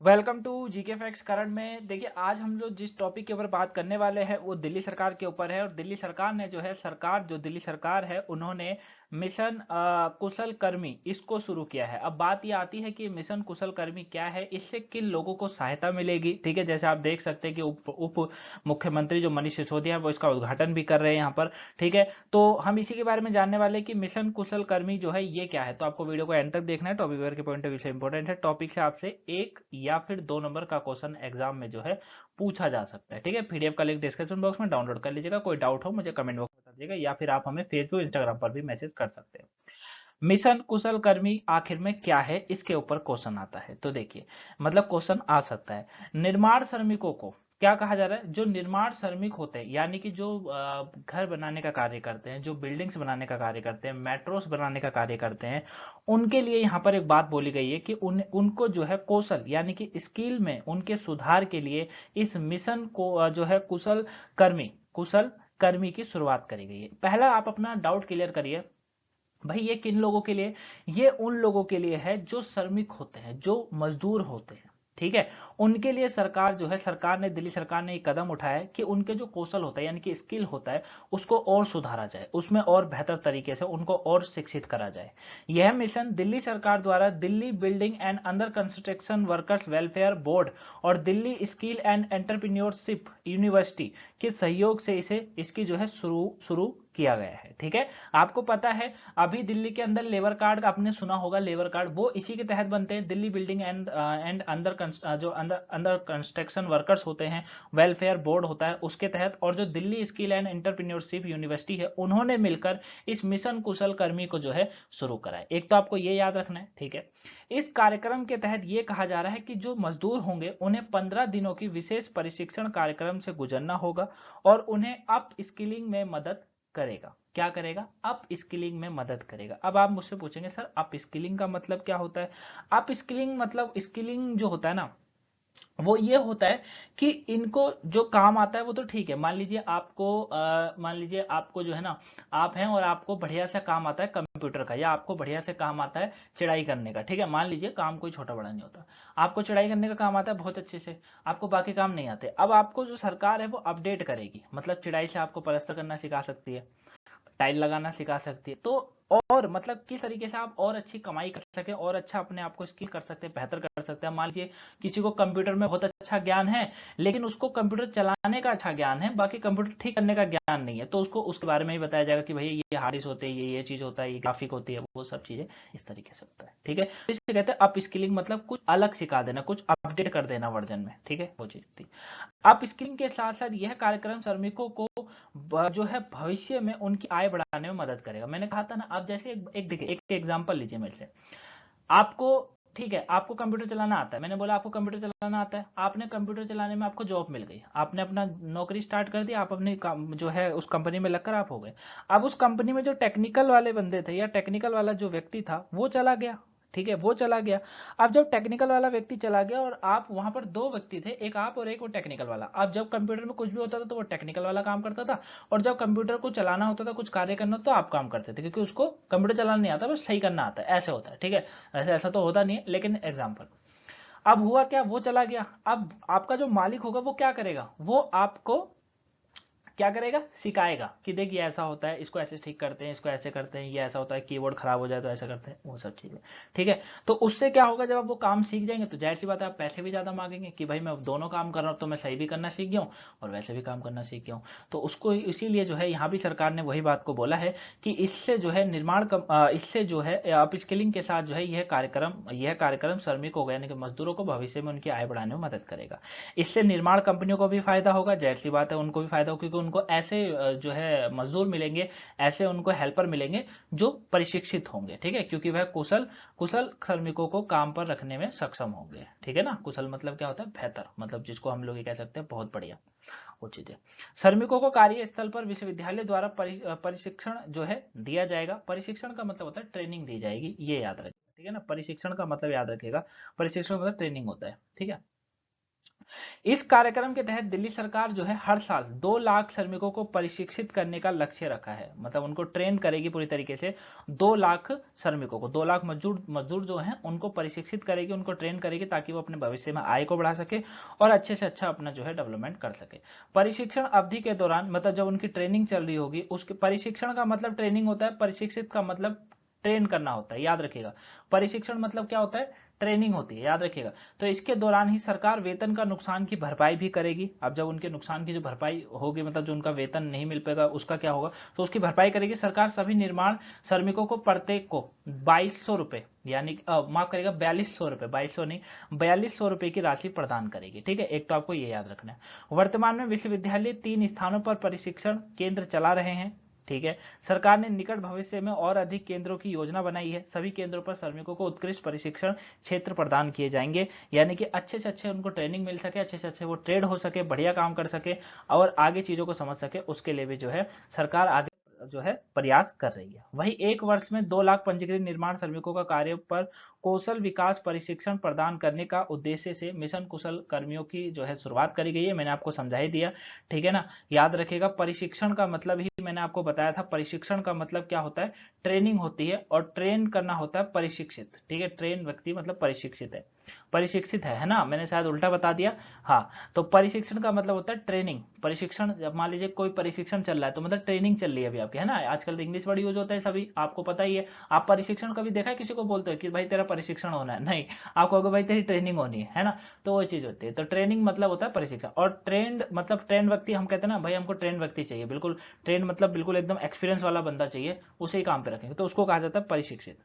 Welcome to GK facts current में। देखिए, आज हम लोग जिस टॉपिक के ऊपर बात करने वाले हैं वो दिल्ली सरकार के ऊपर है। और दिल्ली सरकार ने जो दिल्ली सरकार है उन्होंने मिशन कुशल कर्मी इसको शुरू किया है। अब बात ये आती है कि मिशन कुशल कर्मी क्या है, इससे किन लोगों को सहायता मिलेगी। ठीक है, जैसे आप देख सकते हैं कि उप मुख्यमंत्री जो मनीष सिसोदिया है वो इसका उद्घाटन भी कर रहे हैं यहाँ पर। ठीक है, तो हम इसी के बारे में जानने वाले हैं कि मिशन कुशल कर्मी जो है ये क्या है। तो आपको वीडियो को एंड तक देखना है। टॉपिक के पॉइंट ऑफ व्यू से इंपॉर्टेंट है। टॉपिक से आपसे एक या फिर 2 नंबर का क्वेश्चन एग्जाम में जो है पूछा जा सकता है। ठीक है, पीडीएफ का लिंक डिस्क्रिप्शन बॉक्स में डाउनलोड कर लीजिएगा। कोई डाउट हो मुझे कमेंट बॉक्स में बता दीजिएगा या फिर आप हमें फेसबुक इंस्टाग्राम पर भी मैसेज कर सकते हैं। मिशन कुशल कर्मी आखिर में क्या है, इसके ऊपर क्वेश्चन आता है। तो देखिए, मतलब क्वेश्चन आ सकता है, निर्माण श्रमिकों को क्या कहा जा रहा है। जो निर्माण श्रमिक होते हैं यानी कि जो घर बनाने का कार्य करते हैं, जो बिल्डिंग्स बनाने का कार्य करते हैं, मेट्रोस बनाने का कार्य करते हैं, उनके लिए यहाँ पर एक बात बोली गई है कि उनको जो है कौशल यानी कि स्किल में उनके सुधार के लिए इस मिशन को जो है कुशल कर्मी की शुरुआत करी गई है। पहला आप अपना डाउट क्लियर करिए भाई, ये किन लोगों के लिए। ये उन लोगों के लिए है जो श्रमिक होते हैं, जो मजदूर होते हैं। ठीक है, उनके लिए दिल्ली सरकार ने एक कदम उठाया है कि उनके जो कौशल होता है यानी कि स्किल होता है उसको और सुधारा जाए, उसमें और बेहतर तरीके से उनको और शिक्षित करा जाए। यह मिशन दिल्ली सरकार द्वारा Delhi building and under construction workers welfare board और Delhi skill and entrepreneurship university के सहयोग से इसकी जो है शुरू किया गया है। ठीक है, आपको पता है अभी दिल्ली के अंदर लेबर कार्ड आपने सुना होगा, लेबर कार्ड वो इसी के तहत बनते हैं। दिल्ली बिल्डिंग एंड अंदर जो अंदर कंस्ट्रक्शन वर्कर्स होते हैं, वेलफेयर बोर्ड होता है उसके तहत, और जो Delhi skill and entrepreneurship university है उन्होंने मिलकर इस मिशन कुशल कर्मी को जो है शुरू करा है। एक तो आपको ये याद रखना है। ठीक है, इस कार्यक्रम के तहत ये कहा जा रहा है कि जो मजदूर होंगे उन्हें 15 दिनों की विशेष प्रशिक्षण कार्यक्रम से गुजरना होगा और उन्हें अप स्किलिंग में मदद करेगा। क्या करेगा? अप स्किलिंग में मदद करेगा। अब आप मुझसे पूछेंगे सर अप स्किलिंग का मतलब क्या होता है। अप स्किलिंग मतलब स्किलिंग जो होता है ना वो ये होता है कि इनको जो काम आता है वो तो ठीक है। मान लीजिए आपको जो है ना, आप हैं और आपको बढ़िया से काम आता है कंप्यूटर का, या आपको बढ़िया से काम आता है चढ़ाई करने का। ठीक है, मान लीजिए काम कोई छोटा बड़ा नहीं होता, आपको चढ़ाई करने का काम आता है बहुत अच्छे से, आपको बाकी काम नहीं आते। अब आपको जो सरकार है वो अपडेट करेगी, मतलब चढ़ाई से आपको पलस्तर करना सिखा सकती है, टाइल लगाना सिखा सकती है। तो और मतलब किस तरीके से आप और अच्छी कमाई कर सके और अच्छा अपने आप को स्किल कर सकते हैं, बेहतर कर सकते हैं। मान लीजिए किसी को कंप्यूटर में बहुत अच्छा ज्ञान है लेकिन उसको कंप्यूटर चलाने का अच्छा ज्ञान है, बाकी कंप्यूटर ठीक करने का ज्ञान नहीं है, तो उसको उसके बारे में ही बताया जाएगा कि भाई ये हार्ड डिस्क होते हैं, ये चीज होता है, ये ग्राफिक होती है, वो सब चीजें इस तरीके से होता है। ठीक है, तो इसे कहते हैं अप स्किलिंग, मतलब कुछ अलग सिखा देना, कुछ अपडेट कर देना वर्जन में। ठीक है, वो चीज थी। अप स्किलिंग के साथ साथ यह कार्यक्रम श्रमिकों को जो है भविष्य में उनकी आय बढ़ाने में मदद करेगा। मैंने कहा था ना, आप जैसे एक देखिए, एक एग्जांपल लीजिए मेरे से। आपको ठीक है, आपको कंप्यूटर चलाना आता है, मैंने बोला आपको कंप्यूटर चलाना आता है, आपने कंप्यूटर चलाने में आपको जॉब मिल गई, आपने अपना नौकरी स्टार्ट कर दी, आप अपनी जो है उस कंपनी में लगकर आप हो गए। अब उस कंपनी में जो टेक्निकल वाले बंदे थे या टेक्निकल वाला जो व्यक्ति था वो चला गया। ठीक है, वो चला गया। अब जब टेक्निकल वाला व्यक्ति चला गया और आप वहां पर दो व्यक्ति थे, एक आप और एक वो टेक्निकल वाला। अब जब कंप्यूटर में कुछ भी होता था तो वो टेक्निकल वाला काम करता था, और जब कंप्यूटर को चलाना होता था, कुछ कार्य करना तो आप काम करते थे, क्योंकि उसको कंप्यूटर चलाना नहीं आता, बस सही करना आता है। ऐसे होता है। ठीक है, ऐसा ऐसा तो होता नहीं है लेकिन एग्जाम्पल। अब हुआ क्या, वो चला गया। अब आपका जो मालिक होगा वो क्या करेगा, वो आपको क्या करेगा, सिखाएगा कि देखिए ऐसा होता है, इसको ऐसे ठीक करते हैं, इसको ऐसे करते हैं, ये ऐसा होता है, कीबोर्ड खराब हो जाए तो ऐसा करते हैं, वो सब चीजें। ठीक है, तो उससे क्या होगा, जब आप वो काम सीख जाएंगे तो जाहिर सी बात है आप पैसे भी ज्यादा मांगेंगे कि भाई मैं दोनों काम कर रहा हूँ, तो मैं सही भी करना सीख गया हूँ और वैसे भी काम करना सीख गया हूँ। तो उसको इसीलिए जो है यहाँ भी सरकार ने वही बात को बोला है कि इससे जो है इससे जो है अपस्किलिंग के साथ जो है यह कार्यक्रम श्रमिकों को यानी कि मजदूरों को भविष्य में उनकी आय बढ़ाने में मदद करेगा। इससे निर्माण कंपनियों को भी फायदा होगा, जाहिर सी बात है उनको भी फायदा होगा, क्योंकि उनको ऐसे जो है मजदूर मिलेंगे, ऐसे उनको हेल्पर मिलेंगे जो प्रशिक्षित होंगे। ठीक है, क्योंकि वह कुशल कुशल श्रमिकों को काम पर रखने में सक्षम होंगे। ठीक है ना, कुशल मतलब क्या होता है, बेहतर, मतलब जिसको हम लोग ये कह सकते हैं बहुत बढ़िया वो चीजें। श्रमिकों को कार्यस्थल पर विश्वविद्यालय द्वारा प्रशिक्षण जो है दिया जाएगा। प्रशिक्षण का मतलब होता है ट्रेनिंग दी जाएगी, ये याद रखिएगा। ठीक है ना, प्रशिक्षण का मतलब याद रखिएगा, प्रशिक्षण मतलब ट्रेनिंग होता है। ठीक है, इस कार्यक्रम के तहत दिल्ली सरकार जो है हर साल 2 लाख श्रमिकों को प्रशिक्षित करने का लक्ष्य रखा है, मतलब उनको ट्रेन करेगी पूरी तरीके से। 2 लाख श्रमिकों को, 2 लाख मजदूर मजदूर जो हैं उनको प्रशिक्षित करेगी, उनको ट्रेन करेगी, ताकि वो अपने भविष्य में आय को बढ़ा सके और अच्छे से अच्छा अपना जो है डेवलपमेंट कर सके। प्रशिक्षण अवधि के दौरान, मतलब जब उनकी ट्रेनिंग चल रही होगी, उसके प्रशिक्षण का मतलब ट्रेनिंग होता है, प्रशिक्षित का मतलब ट्रेन करना होता है, याद रखिएगा। प्रशिक्षण मतलब क्या होता है, ट्रेनिंग होती है, याद रखिएगा। तो इसके दौरान ही सरकार वेतन का नुकसान की भरपाई भी करेगी। अब जब उनके नुकसान की जो भरपाई होगी, मतलब जो उनका वेतन नहीं मिल पाएगा उसका क्या होगा, तो उसकी भरपाई करेगी सरकार। सभी निर्माण श्रमिकों को प्रत्येक को 2200 रुपए, यानी माफ करेगा 4200 रुपए, 2200 नहीं 4200 रुपए की राशि प्रदान करेगी। ठीक है, एक तो आपको ये याद रखना है। वर्तमान में विश्वविद्यालय 3 स्थानों पर प्रशिक्षण केंद्र चला रहे हैं। ठीक है, सरकार ने निकट भविष्य में और अधिक केंद्रों की योजना बनाई है। सभी केंद्रों पर श्रमिकों को उत्कृष्ट प्रशिक्षण क्षेत्र प्रदान किए जाएंगे, यानी कि अच्छे से अच्छे उनको ट्रेनिंग मिल सके, अच्छे से अच्छे वो ट्रेड हो सके, बढ़िया काम कर सके और आगे चीजों को समझ सके। उसके लिए भी जो है सरकार आगे जो है प्रयास कर रही है। वही एक वर्ष में 2 लाख पंजीकृत निर्माण श्रमिकों का कार्य पर कौशल विकास प्रशिक्षण प्रदान करने का उद्देश्य से मिशन कुशल कर्मियों की जो है शुरुआत करी गई है। मैंने आपको समझा ही दिया, ठीक है ना। याद रखिएगा, प्रशिक्षण का मतलब ही मैंने आपको बताया था। प्रशिक्षण का मतलब क्या होता है, ट्रेनिंग होती है और ट्रेन करना होता है प्रशिक्षित। ठीक है, ट्रेन व्यक्ति मतलब प्रशिक्षित है, प्रशिक्षित है ना, मैंने शायद उल्टा बता दिया। हाँ, तो प्रशिक्षण का मतलब होता है ट्रेनिंग। प्रशिक्षण, जब मान लीजिए कोई प्रशिक्षण चल रहा है तो मतलब ट्रेनिंग चल रही है अभी आपकी, है ना। आजकल तो इंग्लिश वर्ड यूज होता है, सभी आपको पता ही है। आप प्रशिक्षण कभी देखा है किसी को बोलते हो कि भाई तेरा प्रशिक्षण होना है, नहीं, आप कहोगे भाई तेरी ट्रेनिंग होनी है ना। तो वो चीज होती है। तो ट्रेनिंग मतलब होता है प्रशिक्षण। और ट्रेंड मतलब ट्रेंड व्यक्ति, हम कहते हैं ना भाई हमको ट्रेंड व्यक्ति चाहिए, बिल्कुल ट्रेंड मतलब बिल्कुल एकदम एक्सपीरियंस वाला बंदा चाहिए, उसे ही काम पे रखेंगे, तो उसको कहा जाता है प्रशिक्षित।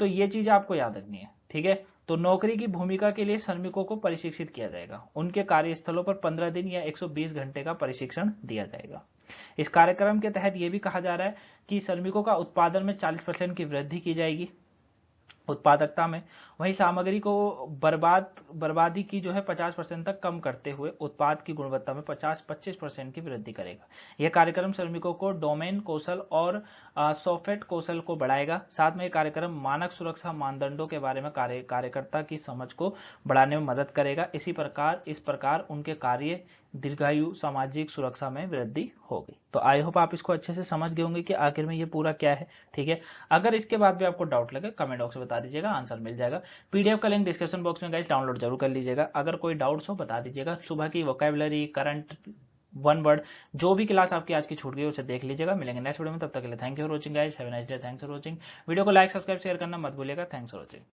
तो ये चीज आपको याद रखनी है, ठीक है। तो नौकरी की भूमिका के लिए श्रमिकों को प्रशिक्षित किया जाएगा। उनके कार्यस्थलों पर 15 दिन या 120 घंटे का प्रशिक्षण दिया जाएगा। इस कार्यक्रम के तहत यह भी कहा जा रहा है कि श्रमिकों का उत्पादन में 40% की वृद्धि की जाएगी, उत्पादकता में। वहीं सामग्री को बर्बादी की जो है 50% तक कम करते हुए उत्पाद की गुणवत्ता में 25% की वृद्धि करेगा। यह कार्यक्रम श्रमिकों को डोमेन कौशल और सॉफ्टवेयर कौशल को बढ़ाएगा। साथ में यह कार्यक्रम मानक सुरक्षा मानदंडों के बारे में कार्यकर्ता की समझ को बढ़ाने में मदद करेगा। इस प्रकार उनके कार्य दीर्घायु सामाजिक सुरक्षा में वृद्धि होगी। तो आई होप आप इसको अच्छे से समझ गए होंगे कि आखिर में ये पूरा क्या है, ठीक है। अगर इसके बाद भी आपको डाउट लगे कमेंट बॉक्स में बता दीजिएगा, आंसर मिल जाएगा। पीडीएफ का लिंक डिस्क्रिप्शन बॉक्स में गाइस डाउनलोड जरूर कर लीजिएगा। अगर कोई डाउट्स हो बता दीजिएगा। सुबह की वोकैबुलरी, करंट, वन वर्ड, जो भी क्लास आपकी आज की छूट गई उसे देख लीजिएगा। मिलेंगे नेक्स्ट वीडियो में, तब तक के लिए thank you for watching guys, have a nice day, thanks for watching. Video को लाइक सब्सक्राइब शेयर करना मत भूलिएगा। Thanks for watching.